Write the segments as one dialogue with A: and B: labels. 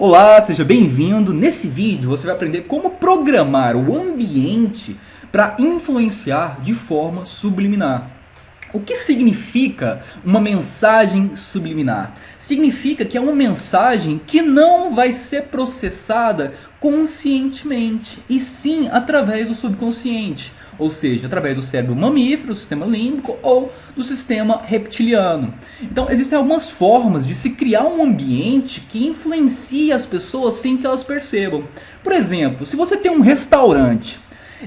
A: Olá, seja bem-vindo. Nesse vídeo você vai aprender como programar o ambiente para influenciar de forma subliminar. O que significa uma mensagem subliminar? Significa que é uma mensagem que não vai ser processada conscientemente, e sim através do subconsciente, ou seja, através do cérebro mamífero, do sistema límbico ou do sistema reptiliano. Então, existem algumas formas de se criar um ambiente que influencie as pessoas sem que elas percebam. Por exemplo, se você tem um restaurante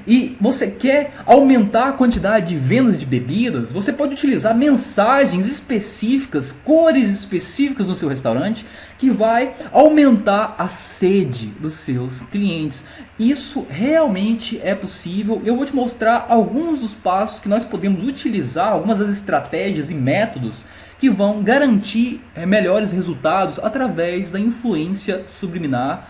A: e você quer aumentar a quantidade de vendas de bebidas, você pode utilizar mensagens específicas, cores específicas no seu restaurante, que vai aumentar a sede dos seus clientes. Isso realmente é possível. Eu vou te mostrar alguns dos passos que nós podemos utilizar, algumas das estratégias e métodos que vão garantir melhores resultados através da influência subliminar,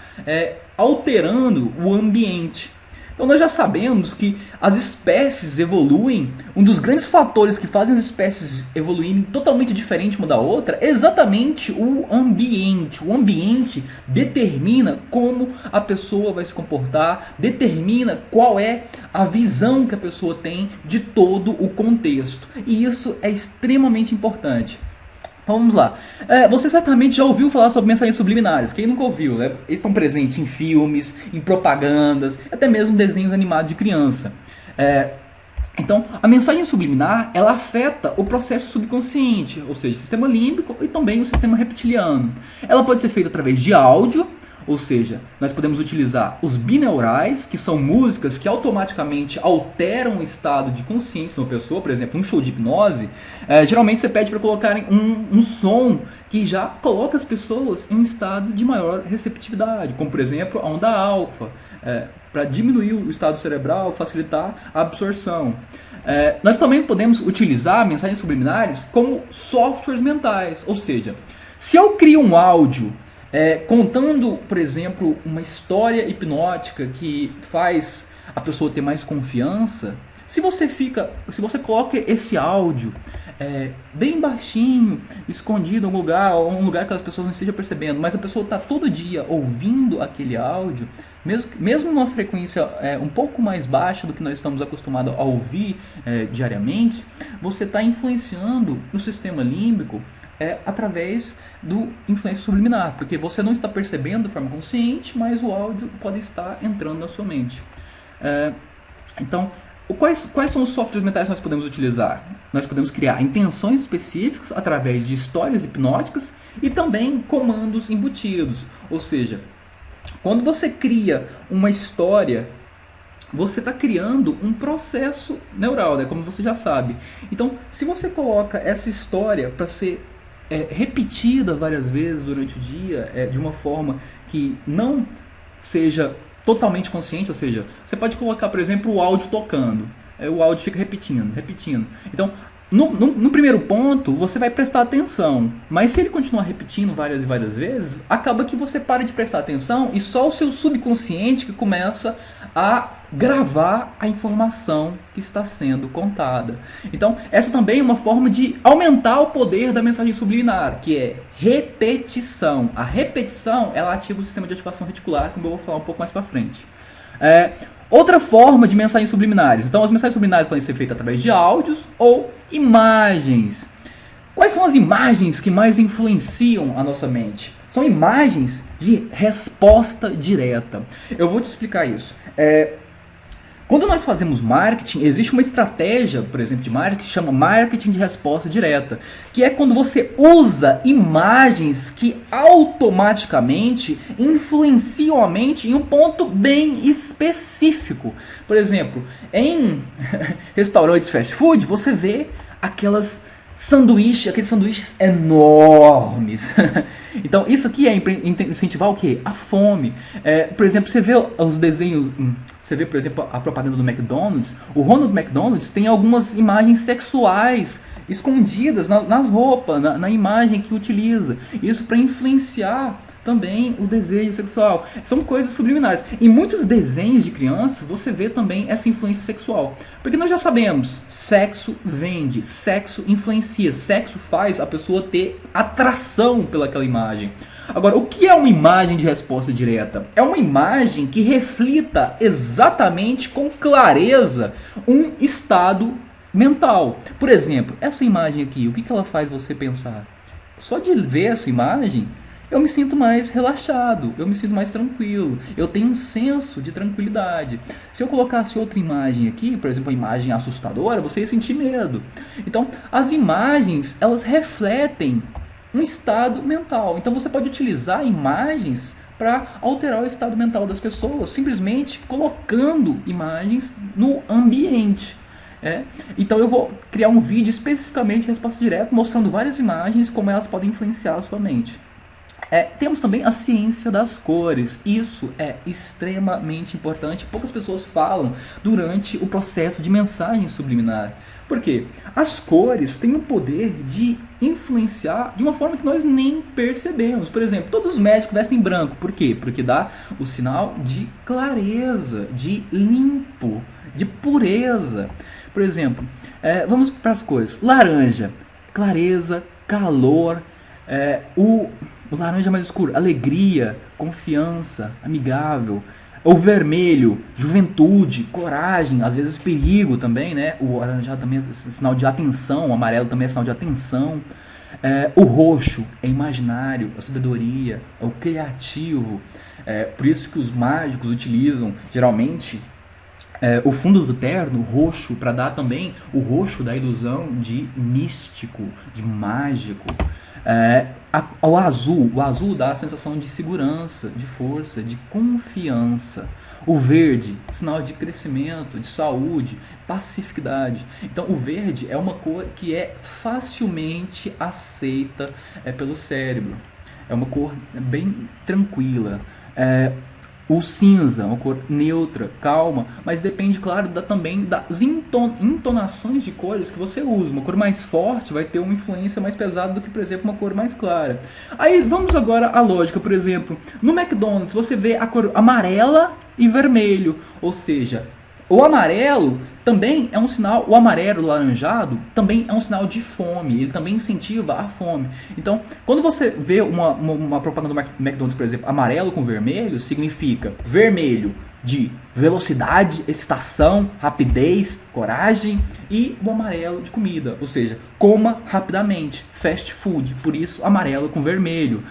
A: alterando o ambiente. Então nós já sabemos que as espécies evoluem, um dos grandes fatores que fazem as espécies evoluírem totalmente diferente uma da outra é exatamente o ambiente. O ambiente determina como a pessoa vai se comportar, determina qual é a visão que a pessoa tem de todo o contexto. E isso é extremamente importante. Então vamos lá. Você certamente já ouviu falar sobre mensagens subliminares. Quem nunca ouviu, né? Eles estão presentes em filmes, em propagandas, até mesmo desenhos animados de criança. Então, a mensagem subliminar, ela afeta o processo subconsciente, ou seja, o sistema límbico e também o sistema reptiliano. Ela pode ser feita através de áudio, ou seja, nós podemos utilizar os bineurais, que são músicas que automaticamente alteram o estado de consciência de uma pessoa. Por exemplo, um show de hipnose, geralmente você pede para colocarem um som que já coloca as pessoas em um estado de maior receptividade, como por exemplo a onda alfa, para diminuir o estado cerebral, facilitar a absorção. Nós também podemos utilizar mensagens subliminares como softwares mentais, ou seja, se eu crio um áudio contando, por exemplo, uma história hipnótica que faz a pessoa ter mais confiança, se você coloca esse áudio bem baixinho, escondido em um lugar que as pessoas não estejam percebendo, mas a pessoa está todo dia ouvindo aquele áudio, mesmo numa frequência um pouco mais baixa do que nós estamos acostumados a ouvir diariamente, você está influenciando no sistema límbico através do influência subliminar, porque você não está percebendo de forma consciente, mas o áudio pode estar entrando na sua mente. Então, quais são os softwares mentais que nós podemos utilizar? Nós podemos criar intenções específicas através de histórias hipnóticas e também comandos embutidos. Ou seja, quando você cria uma história, você está criando um processo neural, né, como você já sabe. Então, se você coloca essa história para ser repetida várias vezes durante o dia, de uma forma que não seja totalmente consciente, ou seja, você pode colocar, por exemplo, o áudio tocando, o áudio fica repetindo. Então, no primeiro ponto, você vai prestar atenção, mas se ele continuar repetindo várias e várias vezes, acaba que você para de prestar atenção e só o seu subconsciente que começa a gravar a informação que está sendo contada. Então, essa também é uma forma de aumentar o poder da mensagem subliminar, que é repetição. A repetição, ela ativa o sistema de ativação reticular, como eu vou falar um pouco mais para frente. Outra forma de mensagens subliminares. Então, as mensagens subliminares podem ser feitas através de áudios ou imagens. Quais são as imagens que mais influenciam a nossa mente? São imagens de resposta direta. Eu vou te explicar isso. Quando nós fazemos marketing, existe uma estratégia, por exemplo, de marketing que chama marketing de resposta direta, que é quando você usa imagens que automaticamente influenciam a mente em um ponto bem específico. Por exemplo, em restaurantes fast food, você vê aqueles sanduíches enormes. Então, isso aqui é incentivar o quê? A fome. Por exemplo, você vê os desenhos, você vê, por exemplo, a propaganda do McDonald's. O Ronald McDonald's tem algumas imagens sexuais escondidas nas roupas, na imagem que utiliza. Isso para influenciar também o desejo sexual. São coisas subliminares. Em muitos desenhos de criança, você vê também essa influência sexual. Porque nós já sabemos, sexo vende, sexo influencia, sexo faz a pessoa ter atração pelaquela imagem. Agora, o que é uma imagem de resposta direta? É uma imagem que reflita exatamente com clareza um estado mental. Por exemplo, essa imagem aqui, o que ela faz você pensar? Só de ver essa imagem, eu me sinto mais relaxado, eu me sinto mais tranquilo, eu tenho um senso de tranquilidade. Se eu colocasse outra imagem aqui, por exemplo, uma imagem assustadora, você ia sentir medo. Então, as imagens, elas refletem um estado mental. Então, você pode utilizar imagens para alterar o estado mental das pessoas, simplesmente colocando imagens no ambiente. Então eu vou criar um vídeo especificamente de resposta direta, mostrando várias imagens, como elas podem influenciar a sua mente. Temos também a ciência das cores. Isso é extremamente importante. Poucas pessoas falam durante o processo de mensagem subliminar. Por quê? As cores têm o poder de influenciar de uma forma que nós nem percebemos. Por exemplo, todos os médicos vestem branco. Por quê? Porque dá o sinal de clareza, de limpo, de pureza. Por exemplo, vamos para as cores. Laranja, clareza, calor. O laranja mais escuro, alegria, confiança, amigável. O vermelho, juventude, coragem, às vezes perigo também, né? O alaranjado também é sinal de atenção, o amarelo também é sinal de atenção. O roxo é imaginário, a sabedoria, é o criativo. Por isso que os mágicos utilizam, geralmente, o fundo do terno, roxo, para dar também o roxo da ilusão de místico, de mágico. O azul dá a sensação de segurança, de força, de confiança. O verde, sinal de crescimento, de saúde, pacificidade. Então o verde é uma cor que é facilmente aceita pelo cérebro. É uma cor bem tranquila. O cinza, uma cor neutra, calma, mas depende, claro, também das entonações de cores que você usa. Uma cor mais forte vai ter uma influência mais pesada do que, por exemplo, uma cor mais clara. Aí vamos agora à lógica. Por exemplo, no McDonald's você vê a cor amarela e vermelho, ou seja, o amarelo também é um sinal, o amarelo, o laranjado, também é um sinal de fome, ele também incentiva a fome. Então, quando você vê uma propaganda do McDonald's, por exemplo, amarelo com vermelho, significa vermelho de velocidade, excitação, rapidez, coragem, e o amarelo de comida, ou seja, coma rapidamente, fast food, por isso amarelo com vermelho.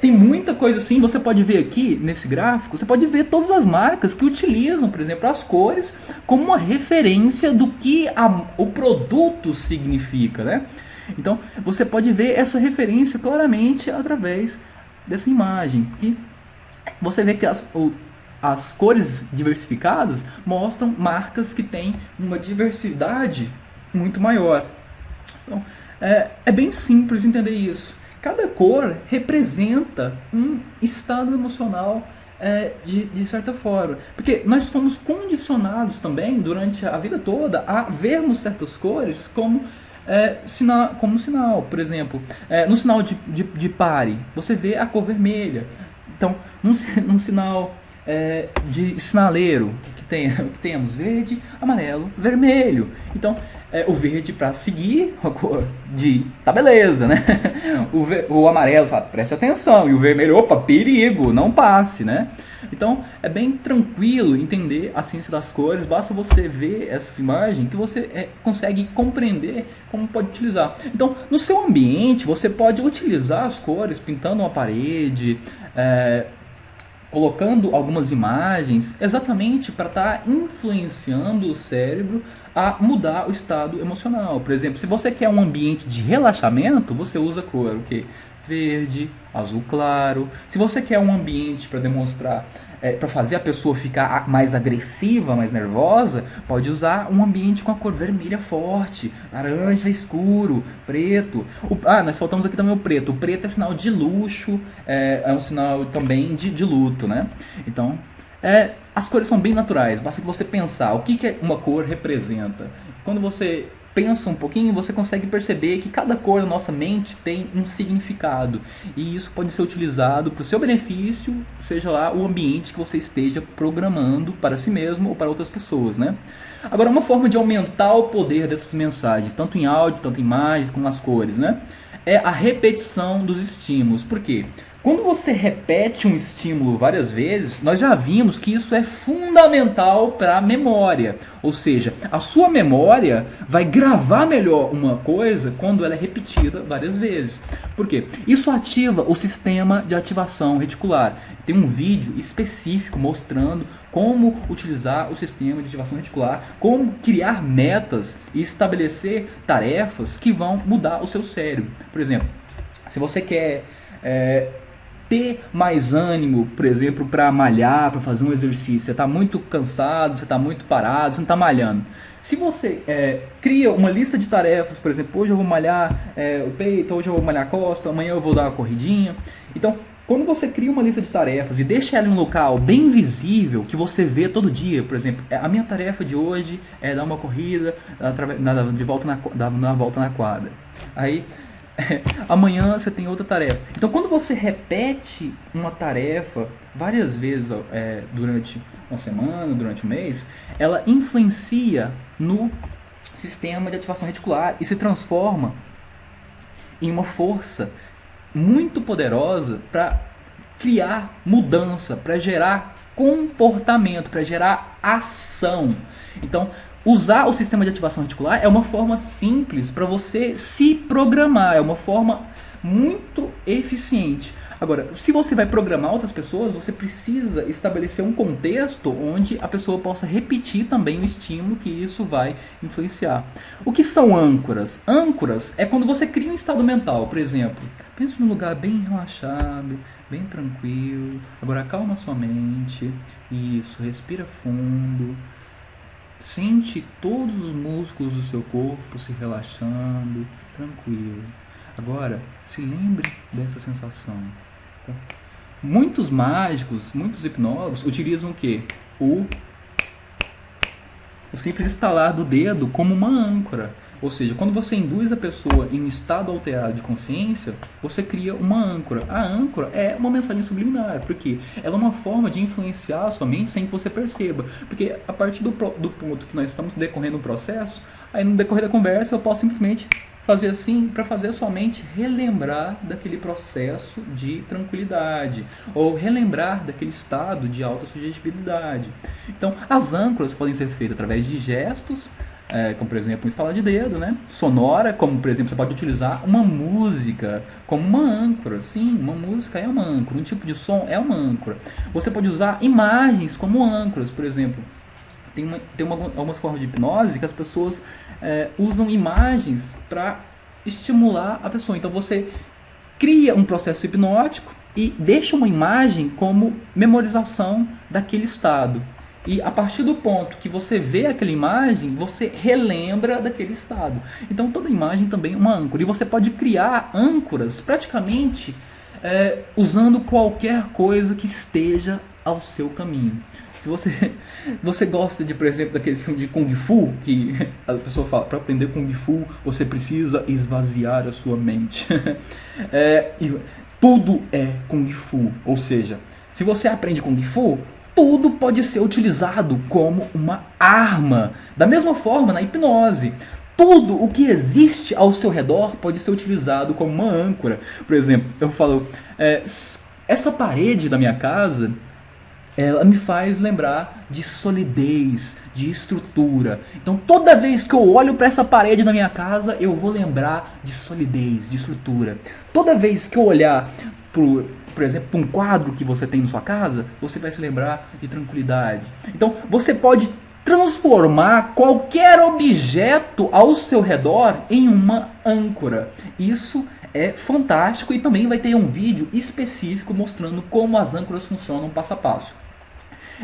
A: Tem muita coisa assim, você pode ver aqui nesse gráfico, você pode ver todas as marcas que utilizam, por exemplo, as cores como uma referência do que o produto significa, né? Então, você pode ver essa referência claramente através dessa imagem, que você vê que as cores diversificadas mostram marcas que têm uma diversidade muito maior. Então, é bem simples entender isso. Cada cor representa um estado emocional de certa forma. Porque nós fomos condicionados também, durante a vida toda, a vermos certas cores como sinal. Por exemplo, no sinal de pare, você vê a cor vermelha. Então, num sinal de sinaleiro, que temos verde, amarelo, vermelho. Então, o verde para seguir a cor de tá beleza, né? O amarelo fala, preste atenção, e o vermelho, opa, perigo, não passe, né? Então, é bem tranquilo entender a ciência das cores, basta você ver essa imagem que você consegue compreender como pode utilizar. Então, no seu ambiente, você pode utilizar as cores pintando uma parede, colocando algumas imagens, exatamente para estar influenciando o cérebro a mudar o estado emocional. Por exemplo, se você quer um ambiente de relaxamento, você usa cor, o quê? Verde, azul claro. Se você quer um ambiente para demonstrar, para fazer a pessoa ficar mais agressiva, mais nervosa, pode usar um ambiente com a cor vermelha forte, laranja escuro, preto. Nós faltamos aqui também o preto. O preto é sinal de luxo, é um sinal também de luto, né? Então, as cores são bem naturais, basta que você pensar o que uma cor representa. Quando você pensa um pouquinho, você consegue perceber que cada cor na nossa mente tem um significado. E isso pode ser utilizado para o seu benefício, seja lá o ambiente que você esteja programando para si mesmo ou para outras pessoas, né? Agora, uma forma de aumentar o poder dessas mensagens, tanto em áudio, tanto em imagens, como nas cores, né? é a repetição dos estímulos. Por quê? Quando você repete um estímulo várias vezes, nós já vimos que isso é fundamental para a memória. Ou seja, a sua memória vai gravar melhor uma coisa quando ela é repetida várias vezes. Por quê? Isso ativa o sistema de ativação reticular. Tem um vídeo específico mostrando como utilizar o sistema de ativação reticular, como criar metas e estabelecer tarefas que vão mudar o seu cérebro. Por exemplo, se você quer ter mais ânimo, por exemplo, para malhar, para fazer um exercício, você está muito cansado, você está muito parado, você não está malhando. Se você cria uma lista de tarefas, por exemplo, hoje eu vou malhar o peito, hoje eu vou malhar a costa, amanhã eu vou dar uma corridinha. Então, quando você cria uma lista de tarefas e deixa ela em um local bem visível, que você vê todo dia, por exemplo, a minha tarefa de hoje é dar uma corrida na volta na quadra. Aí, amanhã você tem outra tarefa. Então, quando você repete uma tarefa várias vezes durante uma semana, durante um mês, ela influencia no sistema de ativação reticular e se transforma em uma força muito poderosa para criar mudança, para gerar comportamento, para gerar ação. Então, usar o sistema de ativação reticular é uma forma simples para você se programar, é uma forma muito eficiente. Agora, se você vai programar outras pessoas, você precisa estabelecer um contexto onde a pessoa possa repetir também o estímulo, que isso vai influenciar. O que são âncoras? Âncoras é quando você cria um estado mental, por exemplo. Pense num lugar bem relaxado, bem tranquilo. Agora acalma sua mente. Isso, respira fundo. Sente todos os músculos do seu corpo se relaxando, tranquilo. Agora, se lembre dessa sensação. Tá? Muitos mágicos, muitos hipnólogos utilizam o quê? O simples estalar do dedo como uma âncora. Ou seja, quando você induz a pessoa em um estado alterado de consciência, você cria uma âncora. A âncora é uma mensagem subliminar, porque ela é uma forma de influenciar a sua mente sem que você perceba. Porque a partir do ponto que nós estamos decorrendo o processo, aí no decorrer da conversa eu posso simplesmente fazer assim para fazer a sua mente relembrar daquele processo de tranquilidade ou relembrar daquele estado de alta sugestibilidade. Então, as âncoras podem ser feitas através de gestos, como por exemplo um estalar de dedo, né? Sonora, como por exemplo você pode utilizar uma música como uma âncora. Sim, uma música é uma âncora, um tipo de som é uma âncora. Você pode usar imagens como âncoras, por exemplo. Tem algumas formas de hipnose que as pessoas usam imagens para estimular a pessoa. Então você cria um processo hipnótico e deixa uma imagem como memorização daquele estado. E a partir do ponto que você vê aquela imagem, você relembra daquele estado. Então toda imagem também é uma âncora. E você pode criar âncoras praticamente usando qualquer coisa que esteja ao seu caminho. Se você gosta de, por exemplo, daqueles filmes de Kung Fu, que a pessoa fala, para aprender Kung Fu, você precisa esvaziar a sua mente. Tudo é Kung Fu. Ou seja, se você aprende Kung Fu, tudo pode ser utilizado como uma arma. Da mesma forma, na hipnose, tudo o que existe ao seu redor pode ser utilizado como uma âncora. Por exemplo, eu falo, essa parede da minha casa, ela me faz lembrar de solidez, de estrutura. Então toda vez que eu olho para essa parede da minha casa, eu vou lembrar de solidez, de estrutura. Toda vez que eu olhar por exemplo, para um quadro que você tem na sua casa, você vai se lembrar de tranquilidade. Então você pode transformar qualquer objeto ao seu redor em uma âncora. Isso é fantástico e também vai ter um vídeo específico mostrando como as âncoras funcionam passo a passo.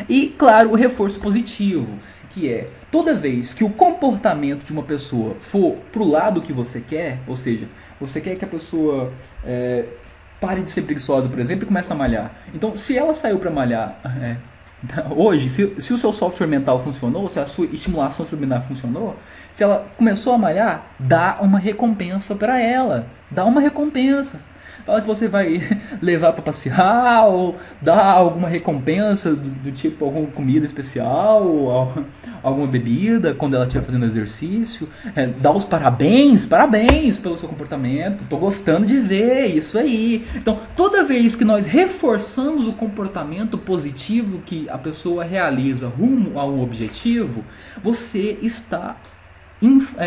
A: E, claro, o reforço positivo, que é toda vez que o comportamento de uma pessoa for para o lado que você quer, ou seja, você quer que a pessoa pare de ser preguiçosa, por exemplo, e comece a malhar. Então, se ela saiu para malhar hoje, se o seu software mental funcionou, se a sua estimulação subliminar funcionou, se ela começou a malhar, dá uma recompensa para ela. Dá uma recompensa. fala que você vai levar para passear, ou dar alguma recompensa do tipo alguma comida especial, ou alguma bebida quando ela estiver fazendo exercício, dar os parabéns pelo seu comportamento, tô gostando de ver, isso aí. Então, toda vez que nós reforçamos o comportamento positivo que a pessoa realiza rumo a um objetivo, você está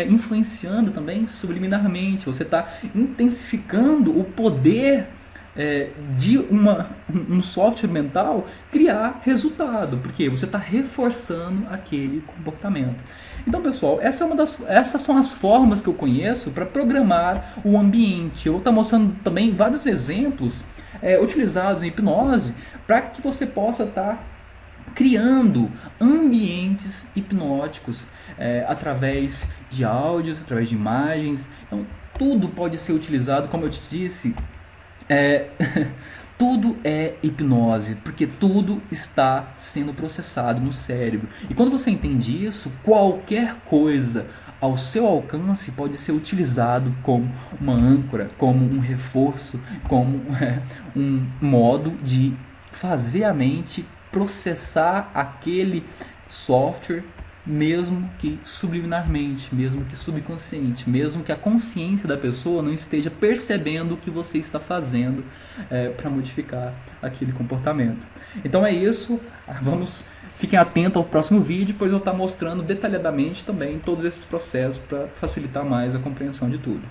A: influenciando também subliminarmente, você está intensificando o poder de um software mental criar resultado, porque você está reforçando aquele comportamento. Então, pessoal, essas são as formas que eu conheço para programar o ambiente. Eu vou estar mostrando também vários exemplos utilizados em hipnose para que você possa estar criando ambientes hipnóticos através de áudios, através de imagens. Então, tudo pode ser utilizado, como eu te disse, tudo é hipnose, porque tudo está sendo processado no cérebro. E quando você entende isso, qualquer coisa ao seu alcance pode ser utilizado como uma âncora, como um reforço, como um modo de fazer a mente processar aquele software, mesmo que subliminarmente, mesmo que subconsciente, mesmo que a consciência da pessoa não esteja percebendo o que você está fazendo para modificar aquele comportamento. Então é isso, fiquem atentos ao próximo vídeo, pois eu vou estar mostrando detalhadamente também todos esses processos para facilitar mais a compreensão de tudo.